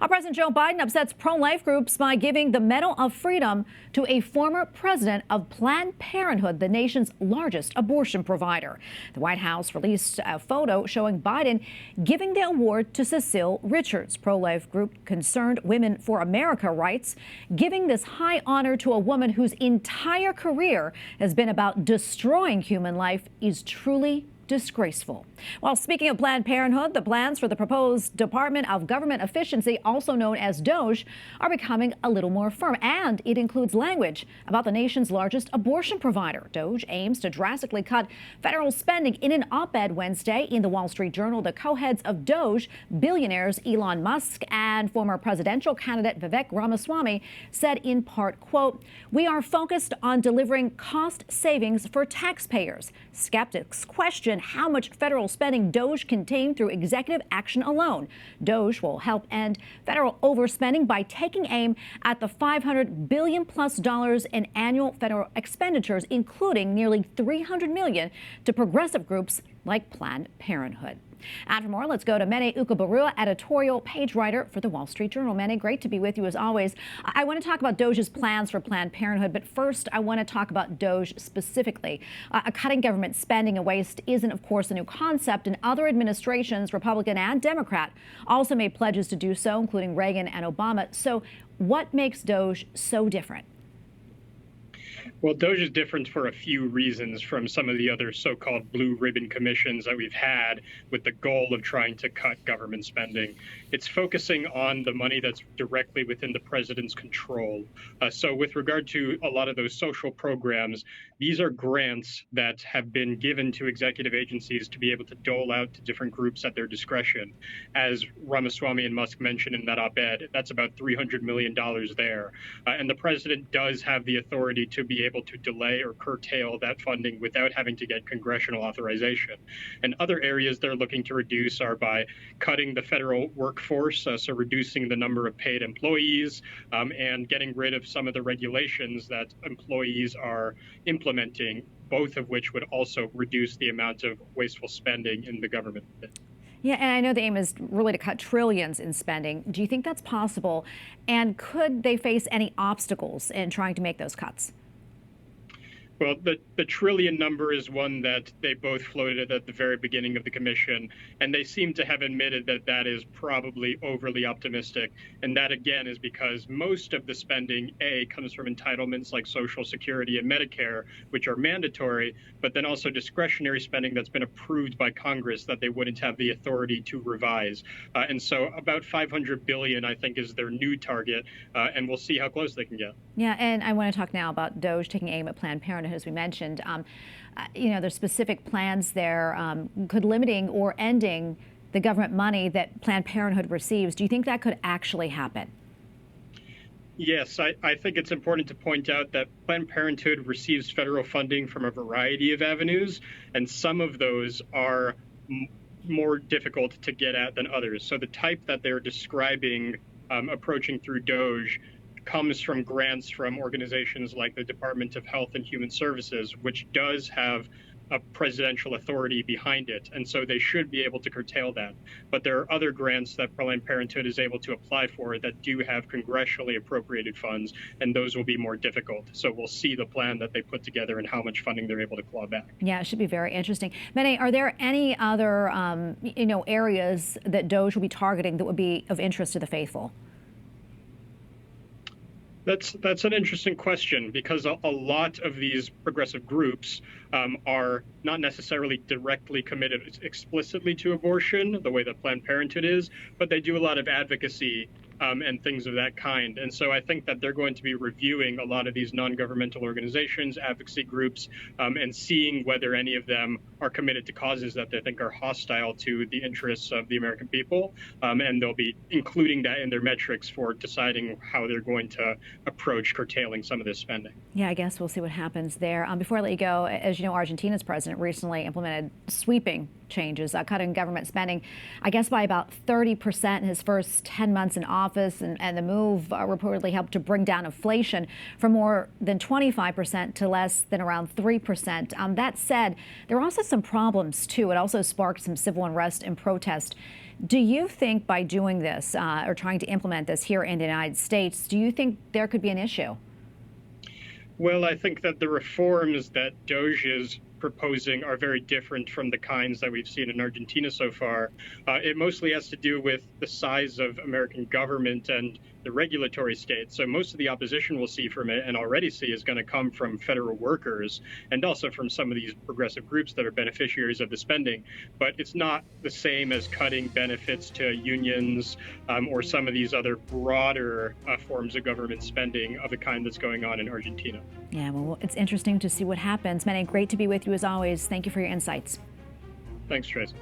President Joe Biden upsets pro-life groups by giving the Medal of Freedom to a former president of Planned Parenthood, the nation's largest abortion provider. The White House released a photo showing Biden giving the award to Cecile Richards. Pro-life group Concerned Women for America writes, giving this high honor to a woman whose entire career has been about destroying human life is truly disgraceful. While speaking of Planned Parenthood, the plans for the proposed Department of Government Efficiency, also known as Doge, are becoming a little more firm, and it includes language about the nation's largest abortion provider. Doge aims to drastically cut federal spending. In an op-ed Wednesday in the Wall Street Journal, the co-heads of Doge, billionaires Elon Musk and former presidential candidate Vivek Ramaswamy, said in part, quote, "We are focused on delivering cost savings for taxpayers. Skeptics question how much federal spending Doge can tame through executive action alone. Doge will help end federal overspending by taking aim at the $500 billion plus in annual federal expenditures, including nearly $300 million to progressive groups like Planned Parenthood." And for more, let's go to Mene Ukueberuwa, editorial page writer for the Wall Street Journal. Mene, great to be with you as always. I want to talk about Doge's plans for Planned Parenthood, but first I want to talk about Doge specifically. Cutting government spending and waste isn't, of course, a new concept, and other administrations, Republican and Democrat, also made pledges to do so, including Reagan and Obama. So what makes Doge so different? Well, Doge is different for a few reasons from some of the other so-called blue ribbon commissions that we've had with the goal of trying to cut government spending. It's focusing on the money that's directly within the president's control. So with regard to a lot of those social programs, these are grants that have been given to executive agencies to be able to dole out to different groups at their discretion. As Ramaswamy and Musk mentioned in that op-ed, that's about $300 million there. And the president does have the authority to be able to delay or curtail that funding without having to get congressional authorization. And other areas they're looking to reduce are by cutting the federal workforce, so reducing the number of paid employees, and getting rid of some of the regulations that employees are implementing, both of which would also reduce the amount of wasteful spending in the government. Yeah, and I know the aim is really to cut trillions in spending. Do you think that's possible? And could they face any obstacles in trying to make those cuts? Well, the trillion number is one that they both floated at the very beginning of the commission, and they seem to have admitted that that is probably overly optimistic. And that, again, is because most of the spending, A, comes from entitlements like Social Security and Medicare, which are mandatory, but then also discretionary spending that's been approved by Congress that they wouldn't have the authority to revise. And so about $500 billion, I think, is their new target, and we'll see how close they can get. Yeah, and I want to talk now about Doge taking aim at Planned Parenthood, as we mentioned. You know, there's specific plans there. Could limiting or ending the government money that Planned Parenthood receives, do you think that could actually happen? Yes, I think it's important to point out that Planned Parenthood receives federal funding from a variety of avenues, and some of those are more difficult to get at than others. So the type that they're describing approaching through Doge comes from grants from organizations like the Department of Health and Human Services, which does have a presidential authority behind it. And so they should be able to curtail that. But there are other grants that Planned Parenthood is able to apply for that do have congressionally appropriated funds, and those will be more difficult. So we'll see the plan that they put together and how much funding they're able to claw back. Yeah, it should be very interesting. Mene, are there any other areas that Doge will be targeting that would be of interest to the faithful? That's an interesting question, because a lot of these progressive groups are not necessarily directly committed explicitly to abortion, the way that Planned Parenthood is, but they do a lot of advocacy and things of that kind. And so I think that they're going to be reviewing a lot of these non-governmental organizations, advocacy groups, and seeing whether any of them are committed to causes that they think are hostile to the interests of the American people. And they'll be including that in their metrics for deciding how they're going to approach curtailing some of this spending. Yeah, I guess we'll see what happens there. Before I let you go, as you know, Argentina's president recently implemented sweeping changes, cutting government spending, I guess, by about 30% in his first 10 months in office. And the move reportedly helped to bring down inflation from more than 25% to less than around 3%. That said, there are also some problems, too. It also sparked some civil unrest and protest. Do you think by doing this or trying to implement this here in the United States, do you think there could be an issue? Well, I think that the reforms that Doge is proposing are very different from the kinds that we've seen in Argentina so far. It mostly has to do with the size of American government and the regulatory state. So most of the opposition we'll see from it and already see is going to come from federal workers and also from some of these progressive groups that are beneficiaries of the spending. But it's not the same as cutting benefits to unions or some of these other broader forms of government spending of the kind that's going on in Argentina. Yeah, well, it's interesting to see what happens. Mene, great to be with you as always. Thank you for your insights. Thanks, Tracy.